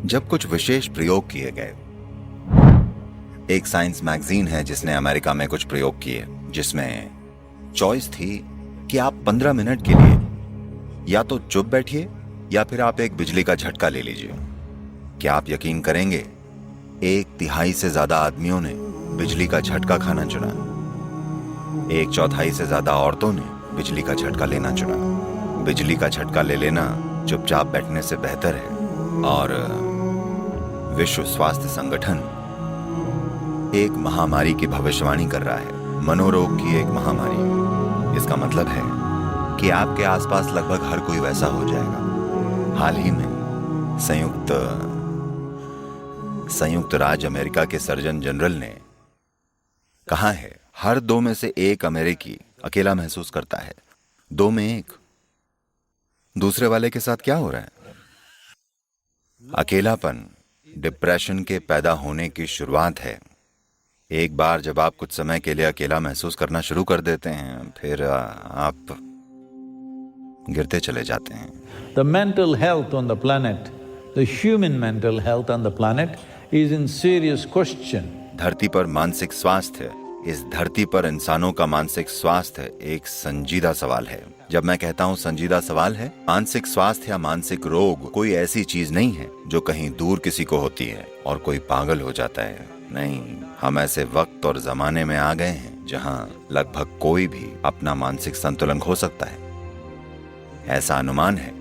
जब कुछ विशेष प्रयोग किए गए। एक साइंस मैगजीन है जिसने अमेरिका में कुछ प्रयोग किए, जिसमें चॉइस थी कि आप 15 मिनट के लिए या तो चुप बैठिए या फिर आप एक बिजली का झटका ले लीजिए। क्या आप यकीन करेंगे, 1/3 से ज्यादा आदमियों ने बिजली का झटका खाना चुना। 1/4 से ज्यादा औरतों ने बिजली का झटका लेना चुना। बिजली का झटका ले लेना चुपचाप बैठने से बेहतर है। और विश्व स्वास्थ्य संगठन एक महामारी की भविष्यवाणी कर रहा है, मनोरोग की एक महामारी। इसका मतलब है कि आपके आसपास लगभग हर कोई वैसा हो जाएगा। हाल ही में संयुक्त राज्य अमेरिका के सर्जन जनरल ने कहा है, हर 2 में से 1 अमेरिकी अकेला महसूस करता है। 2 में 1। दूसरे वाले के साथ क्या हो रहा है? अकेलापन डिप्रेशन के पैदा होने की शुरुआत है। एक बार जब आप कुछ समय के लिए अकेला महसूस करना शुरू कर देते हैं, फिर आप गिरते चले जाते हैं। The mental health on the planet, the human mental health on the planet is in serious question. धरती पर मानसिक स्वास्थ्य, इस धरती पर इंसानों का मानसिक स्वास्थ्य एक संजीदा सवाल है। जब मैं कहता हूँ संजीदा सवाल है, मानसिक स्वास्थ्य या मानसिक रोग कोई ऐसी चीज नहीं है जो कहीं दूर किसी को होती है और कोई पागल हो जाता है। नहीं, हम ऐसे वक्त और जमाने में आ गए हैं जहाँ लगभग कोई भी अपना मानसिक संतुलन खो सकता है। ऐसा अनुमान है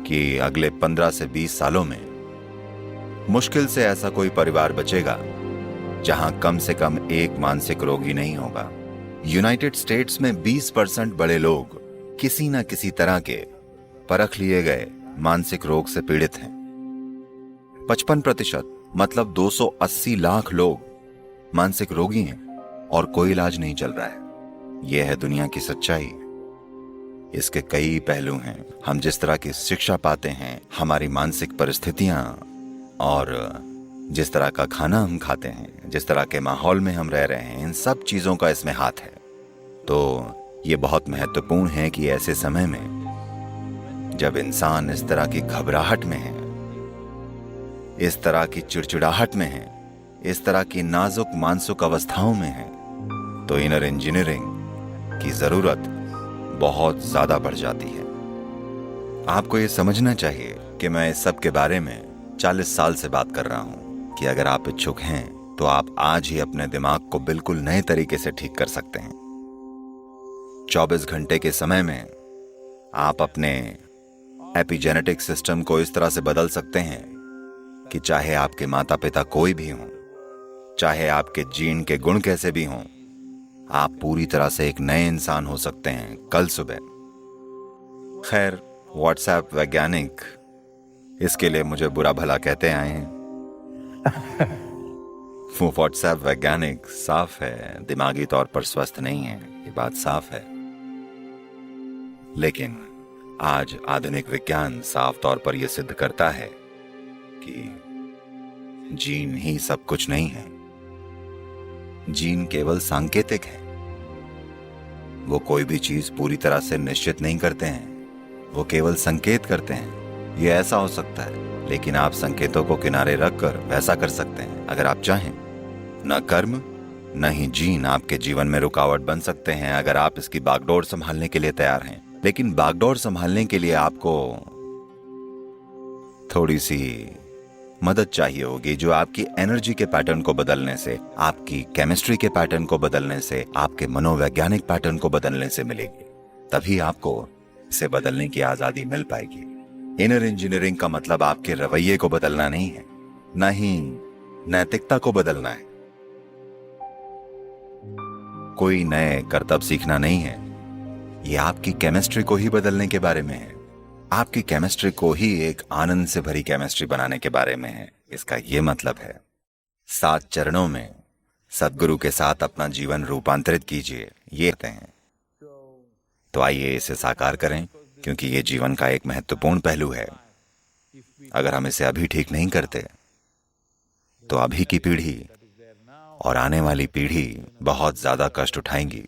कि अगले 15 से 20 सालों में मुश्किल से ऐसा कोई परिवार बचेगा जहां कम से कम एक मानसिक रोगी नहीं होगा। यूनाइटेड स्टेट्स में 20% बड़े लोग किसी न किसी तरह के परख लिए गए मानसिक रोग से पीड़ित हैं। 55% मतलब 280 लाख लोग मानसिक रोगी हैं और कोई इलाज नहीं चल रहा है। यह है दुनिया की सच्चाई। इसके कई पहलू हैं। हम जिस तरह की शिक्षा पाते हैं, हमारी मानसिक परिस्थितियां और जिस तरह का खाना हम खाते हैं, जिस तरह के माहौल में हम रह रहे हैं, इन सब चीजों का इसमें हाथ है। तो ये बहुत महत्वपूर्ण है कि ऐसे समय में जब इंसान इस तरह की घबराहट में है, इस तरह की चिड़चिड़ाहट में है, इस तरह की नाजुक मानसिक अवस्थाओं में है, तो इनर इंजीनियरिंग की जरूरत बहुत ज्यादा बढ़ जाती है। आपको ये समझना चाहिए कि मैं इस सब के बारे में 40 साल से बात कर रहा हूं कि अगर आप इच्छुक हैं तो आप आज ही अपने दिमाग को बिल्कुल नए तरीके से ठीक कर सकते हैं। 24 घंटे के समय में आप अपने एपिजेनेटिक सिस्टम को इस तरह से बदल सकते हैं कि चाहे आपके माता पिता कोई भी हों, चाहे आपके जीन के गुण कैसे भी हों, आप पूरी तरह से एक नए इंसान हो सकते हैं कल सुबह। खैर, व्हाट्सएप वैज्ञानिक इसके लिए मुझे बुरा भला कहते आए हैं। वो व्हाट्सएप वैज्ञानिक साफ है, दिमागी तौर पर स्वस्थ नहीं है, ये बात साफ है। लेकिन आज आधुनिक विज्ञान साफ तौर पर यह सिद्ध करता है कि जीन ही सब कुछ नहीं है। जीन केवल सांकेतिक है। वो कोई भी चीज पूरी तरह से निश्चित नहीं करते हैं, वो केवल संकेत करते हैं। ये ऐसा हो सकता है, लेकिन आप संकेतों को किनारे रखकर वैसा कर सकते हैं अगर आप चाहें। न कर्म न ही जीन आपके जीवन में रुकावट बन सकते हैं अगर आप इसकी बागडोर संभालने के लिए तैयार हैं। लेकिन बागडोर संभालने के लिए आपको थोड़ी सी मदद चाहिए होगी, जो आपकी एनर्जी के पैटर्न को बदलने से, आपकी केमिस्ट्री के पैटर्न को बदलने से, आपके मनोवैज्ञानिक पैटर्न को बदलने से मिलेगी। तभी आपको इसे बदलने की आजादी मिल पाएगी। इनर इंजीनियरिंग का मतलब आपके रवैये को बदलना नहीं है, न ही नैतिकता को बदलना है। कोई नए करतब सीखना नहीं है। यह आपकी केमिस्ट्री को ही बदलने के बारे में है। आपकी केमिस्ट्री को ही एक आनंद से भरी केमिस्ट्री बनाने के बारे में है। इसका यह मतलब है 7 चरणों में सद्गुरु के साथ अपना जीवन रूपांतरित कीजिए, ये कहते हैं। तो आइए इसे साकार करें, क्योंकि ये जीवन का एक महत्वपूर्ण पहलू है। अगर हम इसे अभी ठीक नहीं करते तो अभी की पीढ़ी और आने वाली पीढ़ी बहुत ज्यादा कष्ट उठाएंगी।